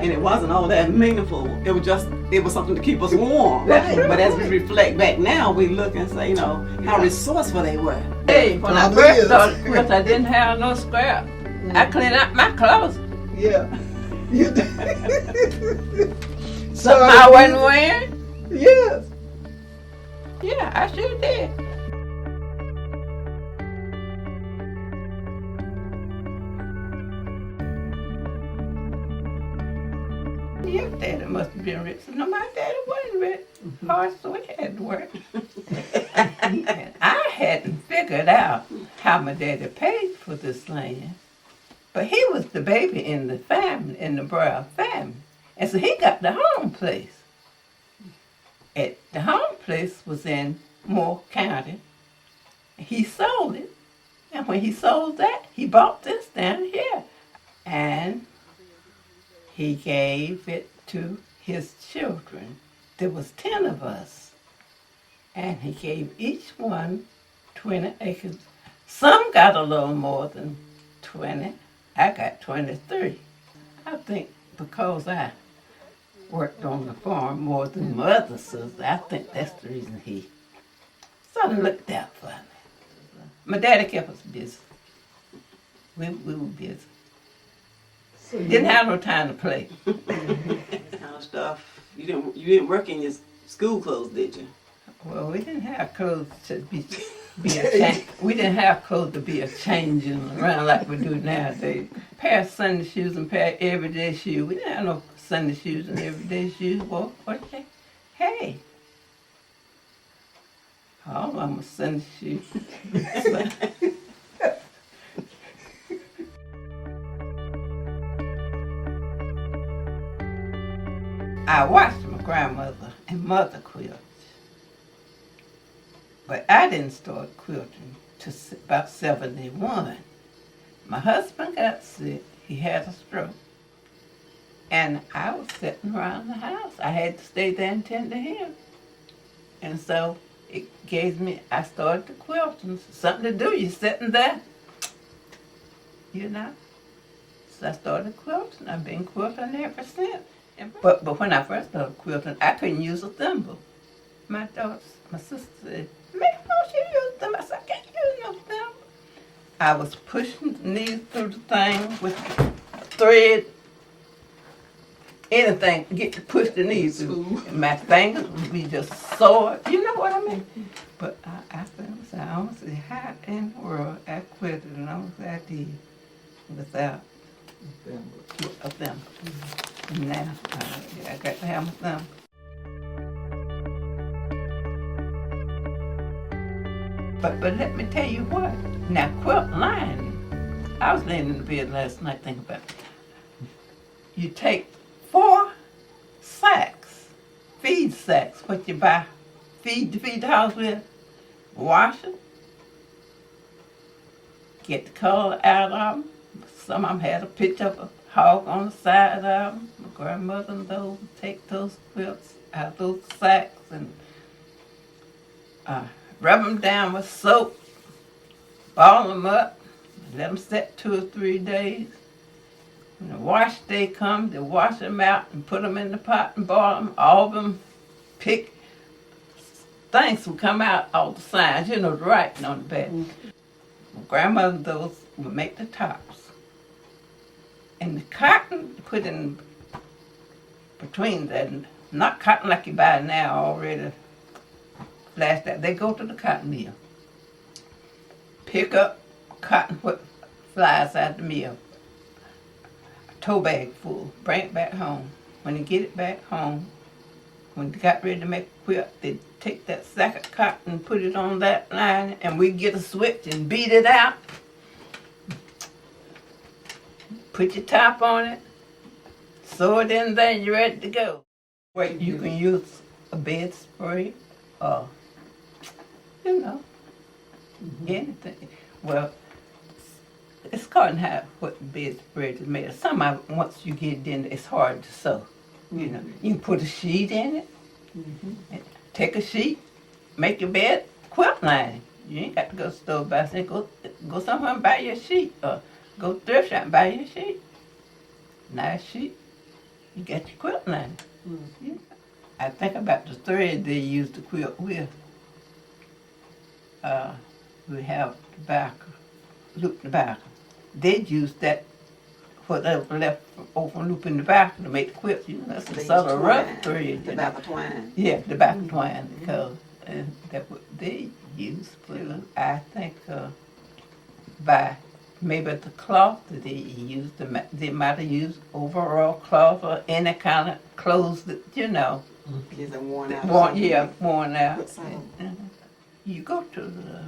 and it wasn't all that meaningful. It was something to keep us warm. Right. But as we reflect back now, we look and say, how resourceful they were. Hey, when I first started quilting, I didn't have no scrap. I cleaned out my closet. Yeah. Something I wasn't wearing. Yes. Yeah, I sure did. Your daddy must have been rich. No, my daddy wasn't rich. Hard, so we had to work. And I hadn't figured out how my daddy paid for this land. But he was the baby in the family, in the Brown family. And so he got the home place. The home place was in Moore County. He sold it. And when he sold that, he bought this down here. And he gave it to his children. There was 10 of us. And he gave each one 20 acres. Some got a little more than 20. I got 23. I think because I worked on the farm more than my other sisters, I think that's the reason he sort of looked out for me. My daddy kept us busy. We were busy. Didn't have no time to play. That kind of stuff. You didn't work in your school clothes, did you? Well, we didn't have clothes to be a change. We didn't have clothes to be a changing around like we do nowadays. Pair of Sunday shoes and pair of everyday shoes. We didn't have no Sunday shoes and everyday shoes. Well, what they? Hey, all of them are Sunday shoes. I watched my grandmother and mother quilt. But I didn't start quilting till about 71. My husband got sick. He had a stroke. And I was sitting around the house. I had to stay there and tend to him. And so it gave me, I started to quilting. Something to do, you're sitting there, you know. So I started quilting. I've been quilting ever since. But when I first started quilting, I couldn't use a thimble. My sister said, "Man, don't you use a thimble?" I said, "I can't use no thimble." I was pushing the needle through the thing with thread, anything to get to push the needle through. And my fingers would be just sore. You know what I mean? But I said, I don't see how in the world I quilted, and I was I did without a thimble. And now I got to have my thumb. But let me tell you what. Now quilt lining. I was laying in the bed last night thinking about it. You take 4 sacks, feed sacks, what you buy, feed the house with, wash it, get the color out of them. Some of them had a picture of a hog on the side of them. My grandmother and those would take those quilts out of those sacks and rub them down with soap, ball them up, let them set 2 or 3 days. When the wash day comes, they wash them out and put them in the pot and boil them. All of them pick things will come out all the sides, you know, the writing on the back. My grandmother those would make the tops. And the cotton put in between that, not cotton like you buy now already flashed out. They go to the cotton mill, pick up cotton what flies out the mill, a tow bag full, bring it back home. When they get it back home, when they got ready to make a quilt, they take that sack of cotton and put it on that line, and we get a switch and beat it out. Put your top on it, sew it in there, and you're ready to go. Wait, you can use a bed spray or, you know, anything. Well, it's cotton how what bed spread is made of. Some of it, once you get it in, it's hard to sew. You know, you can put a sheet in it, take a sheet, make your bed, quilt lining. You ain't got to go to the store buy something. Go somewhere and buy your sheet, or go thrift shop and buy your sheet. Nice sheet. you got your quilt line. Yeah. I think about the thread they use to quilt with. We have tobacco, loop tobacco. They'd use that, whatever left over from looping tobacco to make the quilt. You know, that's a sort of rough thread. You know. Tobacco twine. Yeah, tobacco twine, because that's what they use. But I think by maybe the cloth that they used, they might have used overall cloth or any kind of clothes that, you know. Is it worn out? Worn out. Put some. You go to the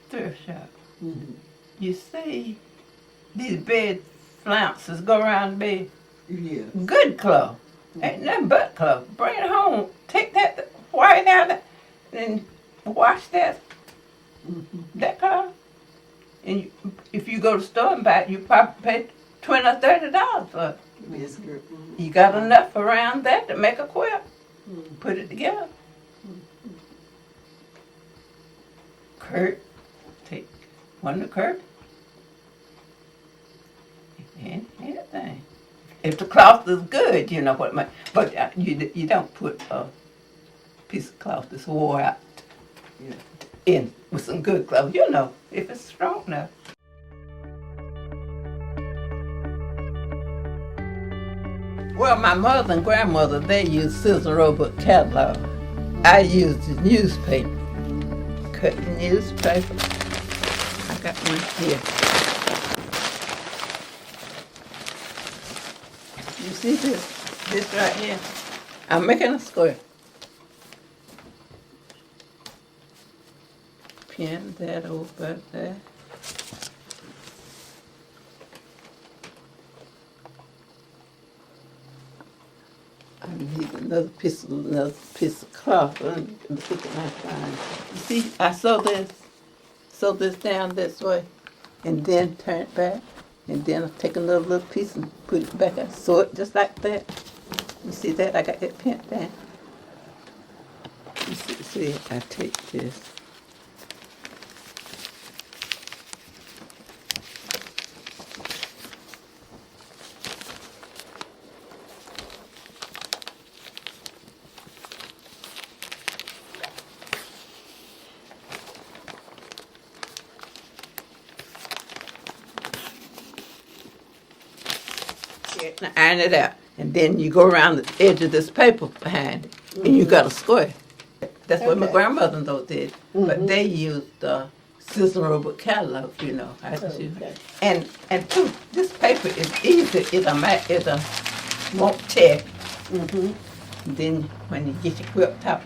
thrift shop, you see these bed flounces go around the bed. Yeah. Good cloth. Ain't nothing but cloth. Bring it home. Take that white out and wash that cloth. And if you go to the store and buy it, you probably pay $20 or $30 for it. You got enough around that to make a quilt. Put it together. Take one of the curtains. Anything. If the cloth is good, you know what I mean. But you don't put a piece of cloth that's wore out in with some good cloth. You know, if it's strong enough. Well, my mother and grandmother, they used scissor robot catalog. I used the newspaper. Cut the newspaper. I got one here. You see this right here? I'm making a square. Pin that over there. I need another piece of cloth. Let me look at my find. You see, I sew this down this way, and then turn it back, and then I take another little piece and put it back and sew it just like that. You see that? I got that pinned down. You see, I take this. And iron it out, and then you go around the edge of this paper behind it, and you got a square. That's what my grandmother and those did, but they used scissor robot catalog, you know. And too, this paper is easy. It won't tear. And then when you get your quilt top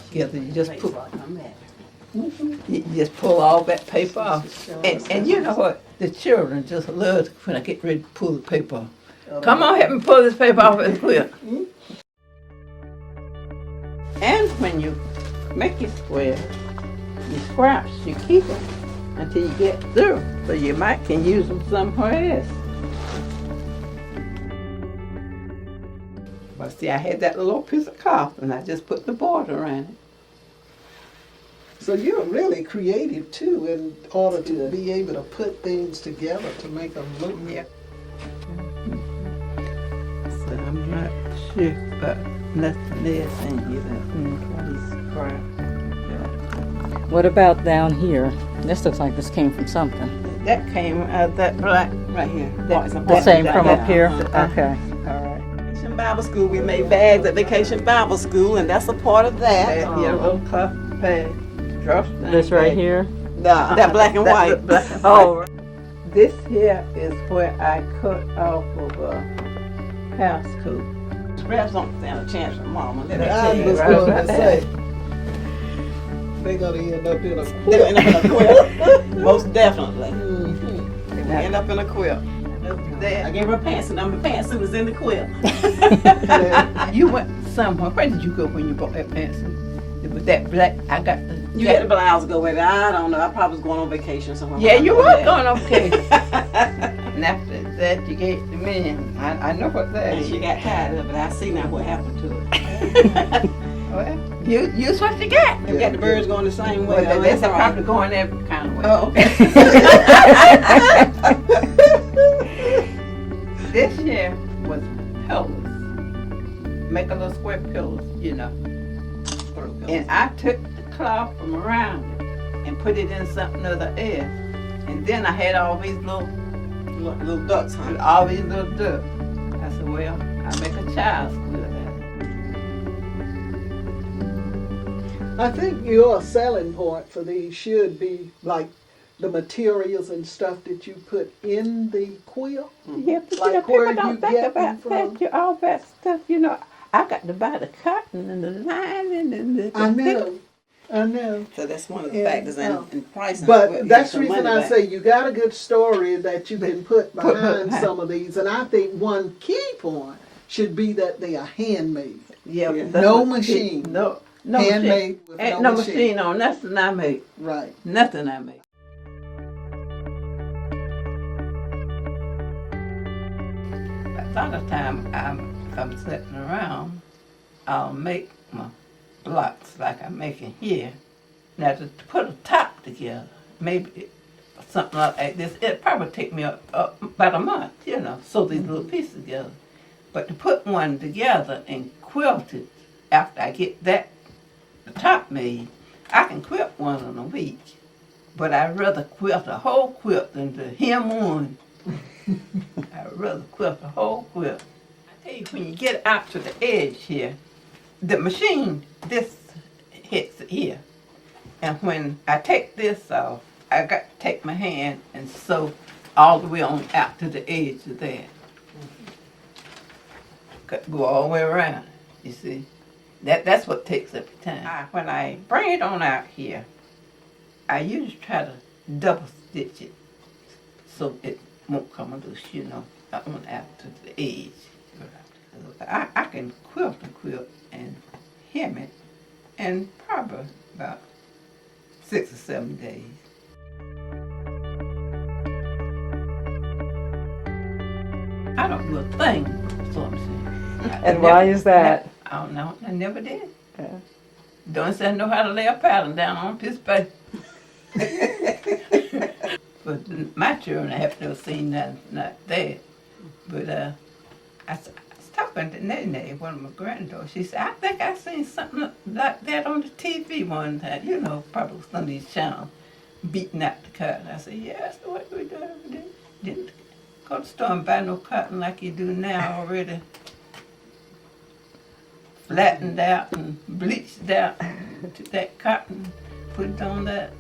together, you just put. You just pull all that paper off. And you know what? The children just love when I get ready to pull the paper off. Come on, help me pull this paper off of the quilt. And when you make your square, your scraps, you keep them until you get through. So you can use them somewhere else. Well, see, I had that little piece of cloth, and I just put the border around it. So you're really creative too, in order to be able to put things together to make them look. Yeah. So I'm not sure about nothing else in here. What about down here? This looks like this came from something. That came out of that black right here. The same from up here? Okay. All right. Vacation Bible School. We made bags at Vacation Bible School, and that's a part of that. Yeah, a little cloth bag. This right here? That black and white. Oh. This here is where I cut off of house coat. Scraps don't stand a chance for Mama. I was going to say, they're going to end up in a quilt. They'll end up in a quilt. Most definitely. They will end up in a quilt. I gave her a pantsuit. My pantsuit was in the quilt. You went somewhere. Where did you go when you bought that pantsuit? With that black, I got the. You had the blouse go with it. I don't know. I probably was going on vacation somewhere. Yeah, you were going on vacation. And after that, you gave it to me. And I know what that is. And she got tired of it. I see now what happened to it. Well, use what you got. You got the birds going the same way. Well, that's probably going every kind of way. Oh, okay. This year was pillars. Make a little square pillars, you know. And I took the cloth from around it and put it in something of the air. And then I had all these little ducks, huh? all these little ducks. I said, well, I make a child's quilt out of it. I think your selling point for these should be like the materials and stuff that you put in the quilt. Yeah, but Like you know, where people don't you think get about them from. that, all that stuff, you know. I got to buy the cotton and the lining and the I know. So that's one of the Yeah, factors in pricing. But that's the reason I say you got a good story that you can put behind behind. some of these. And I think one key point should be that they are handmade. Yeah, Yeah. that's No what- machine. No Handmade machine. with Ain't no no machine. machine on nothing I make. Right. Nothing I make. A lot of time I'm sitting around, I'll make my blocks like I'm making here. Now to put a top together, maybe something like this, it'd probably take me about a month, you know, sew these little pieces together. But to put one together and quilt it after I get the top made, I can quilt one in a week. But I'd rather quilt a whole quilt than to hem one. I'd rather quilt a whole quilt. I tell you, when you get out to the edge here, the machine, this hits here. And when I take this off, I got to take my hand and sew all the way on out to the edge of that. Got to go all the way around, you see. That's what takes up the time. When I bring it on out here, I usually try to double stitch it so it won't come loose, you know, on out to the edge. I can quilt and hem it in probably about 6 or 7 days. I don't do a thing, that's what I'm saying. And why is that? I don't know, I never did. Yeah. Don't say I know how to lay a pattern down on this paper. But my children have never seen nothing like that. But I was talking to Nene, one of my granddaughters. She said, I think I seen something like that on the TV one time. You know, probably some of these channels beating out the cotton. I said, yeah, that's the way we do it. Didn't go to the store and buy no cotton like you do now already. Flattened out and bleached out to that cotton, put it on that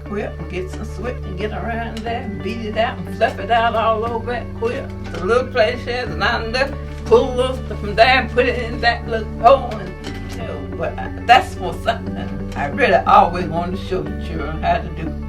quilt and get some switch and get around there and beat it out and fluff it out all over that quilt. The little place has and under, pull a little stuff from there and put it in that little hole. And, you know, but that's for something I really always wanted to show the children how to do.